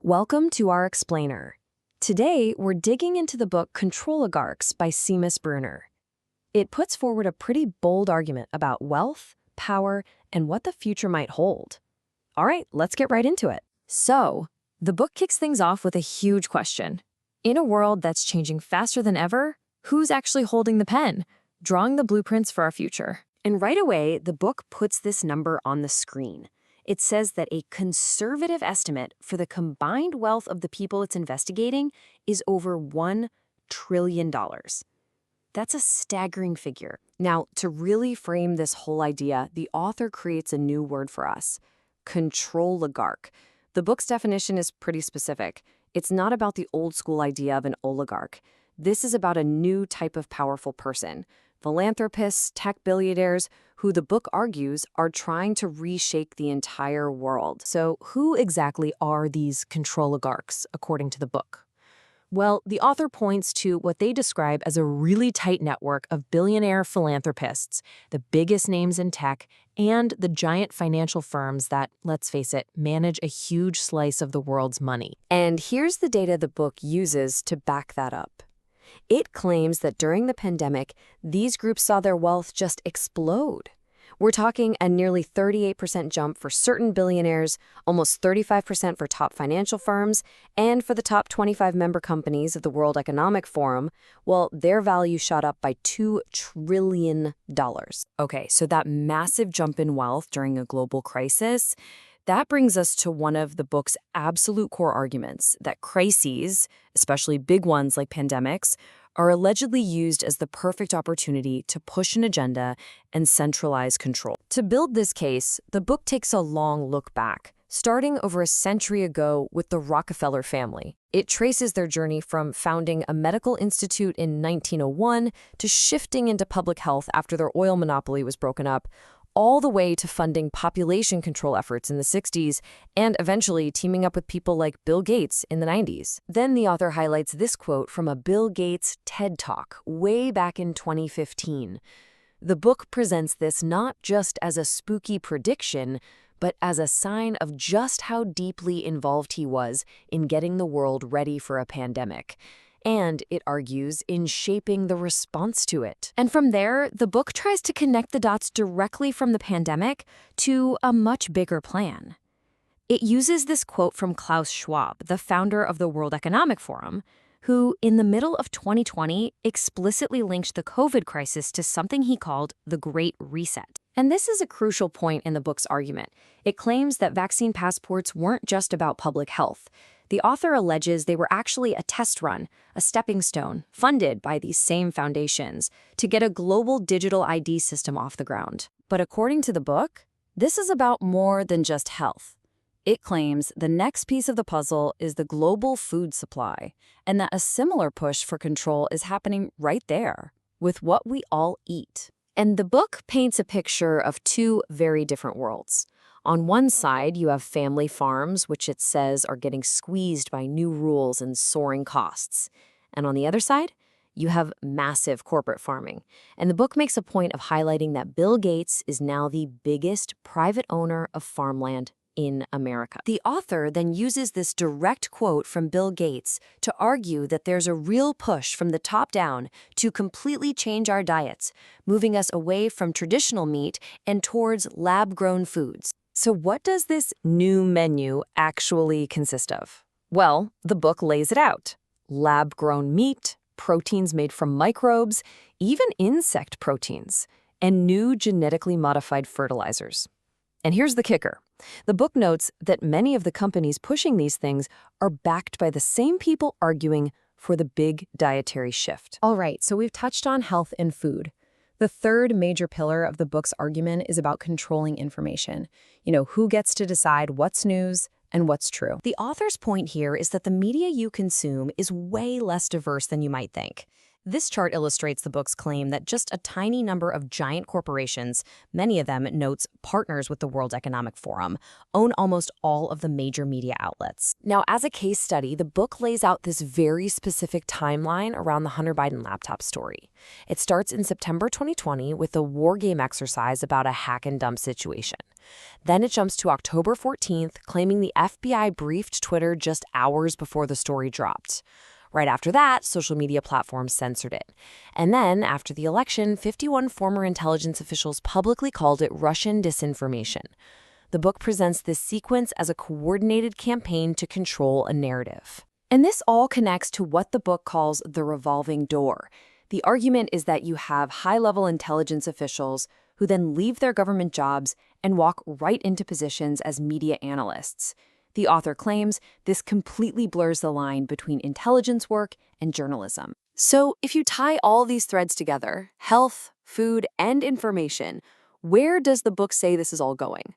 Welcome to our explainer. Today, we're digging into the book Controligarchs by Seamus Bruner. It puts forward a pretty bold argument about wealth, power, and what the future might hold. All right, let's get right into it. So, the book kicks things off with a huge question. In a world that's changing faster than ever, who's actually holding the pen, drawing the blueprints for our future? And right away, the book puts this number on the screen. It says that a conservative estimate for the combined wealth of the people it's investigating is over $1 trillion. That's a staggering figure. Now, to really frame this whole idea, the author creates a new word for us: controligarch. The book's definition is pretty specific. It's not about the old school idea of an oligarch. This is about a new type of powerful person. Philanthropists, tech billionaires, who the book argues are trying to reshape the entire world. So who exactly are these controligarchs, according to the book? Well, the author points to what they describe as a really tight network of billionaire philanthropists, the biggest names in tech, and the giant financial firms that, let's face it, manage a huge slice of the world's money. And here's the data the book uses to back that up. It claims that during the pandemic, these groups saw their wealth just explode. We're talking a nearly 38% jump for certain billionaires, almost 35% for top financial firms, and for the top 25 member companies of the World Economic Forum, well, their value shot up by $2 trillion. Okay, so that massive jump in wealth during a global crisis, that brings us to one of the book's absolute core arguments, that crises, especially big ones like pandemics, are allegedly used as the perfect opportunity to push an agenda and centralize control. To build this case, the book takes a long look back, starting over a century ago with the Rockefeller family. It traces their journey from founding a medical institute in 1901 to shifting into public health after their oil monopoly was broken up, all the way to funding population control efforts in the 60s and eventually teaming up with people like Bill Gates in the 90s. Then the author highlights this quote from a Bill Gates TED Talk way back in 2015. The book presents this not just as a spooky prediction, but as a sign of just how deeply involved he was in getting the world ready for a pandemic. And, it argues, in shaping the response to it. And from there, the book tries to connect the dots directly from the pandemic to a much bigger plan. It uses this quote from Klaus Schwab, the founder of the World Economic Forum, who, in the middle of 2020, explicitly linked the COVID crisis to something he called the Great Reset. And this is a crucial point in the book's argument. It claims that vaccine passports weren't just about public health. The author alleges they were actually a test run, a stepping stone, funded by these same foundations, to get a global digital ID system off the ground. But according to the book, this is about more than just health. It claims the next piece of the puzzle is the global food supply, and that a similar push for control is happening right there, with what we all eat. And the book paints a picture of two very different worlds. On one side, you have family farms, which it says are getting squeezed by new rules and soaring costs. And on the other side, you have massive corporate farming. And the book makes a point of highlighting that Bill Gates is now the biggest private owner of farmland in America. The author then uses this direct quote from Bill Gates to argue that there's a real push from the top down to completely change our diets, moving us away from traditional meat and towards lab-grown foods. So what does this new menu actually consist of? Well, the book lays it out. Lab-grown meat, proteins made from microbes, even insect proteins, and new genetically modified fertilizers. And here's the kicker. The book notes that many of the companies pushing these things are backed by the same people arguing for the big dietary shift. All right, so we've touched on health and food. The third major pillar of the book's argument is about controlling information. Who gets to decide what's news and what's true. The author's point here is that the media you consume is way less diverse than you might think. This chart illustrates the book's claim that just a tiny number of giant corporations, many of them, it notes, partners with the World Economic Forum, own almost all of the major media outlets. Now, as a case study, the book lays out this very specific timeline around the Hunter Biden laptop story. It starts in September 2020 with a war game exercise about a hack and dump situation. Then it jumps to October 14th, claiming the FBI briefed Twitter just hours before the story dropped. Right after that, social media platforms censored it. And then, after the election, 51 former intelligence officials publicly called it Russian disinformation. The book presents this sequence as a coordinated campaign to control a narrative. And this all connects to what the book calls the revolving door. The argument is that you have high-level intelligence officials who then leave their government jobs and walk right into positions as media analysts. The author claims this completely blurs the line between intelligence work and journalism. So, if you tie all these threads together, health, food, and information, where does the book say this is all going?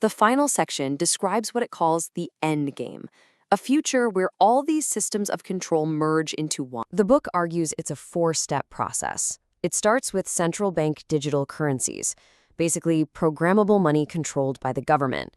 The final section describes what it calls the end game, a future where all these systems of control merge into one. The book argues it's a four-step process. It starts with central bank digital currencies, basically programmable money controlled by the government.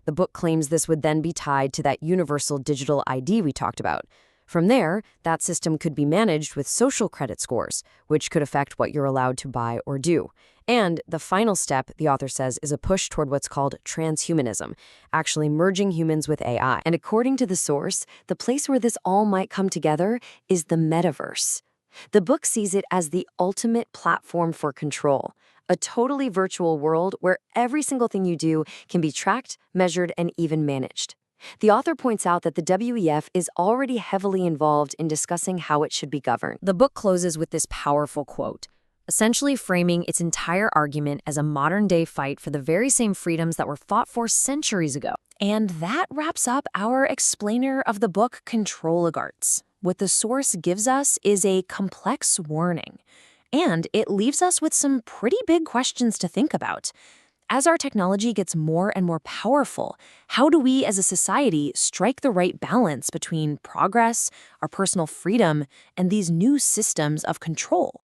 The book claims this would then be tied to that universal digital ID we talked about. From there, that system could be managed with social credit scores, which could affect what you're allowed to buy or do. And the final step, the author says, is a push toward what's called transhumanism, actually merging humans with AI. And according to the source, the place where this all might come together is the metaverse. The book sees it as the ultimate platform for control, a totally virtual world where every single thing you do can be tracked, measured, and even managed. The author points out that the WEF is already heavily involved in discussing how it should be governed. The book closes with this powerful quote, essentially framing its entire argument as a modern-day fight for the very same freedoms that were fought for centuries ago. And that wraps up our explainer of the book Controligarchs. What the source gives us is a complex warning, and it leaves us with some pretty big questions to think about. As our technology gets more and more powerful, how do we as a society strike the right balance between progress, our personal freedom, and these new systems of control?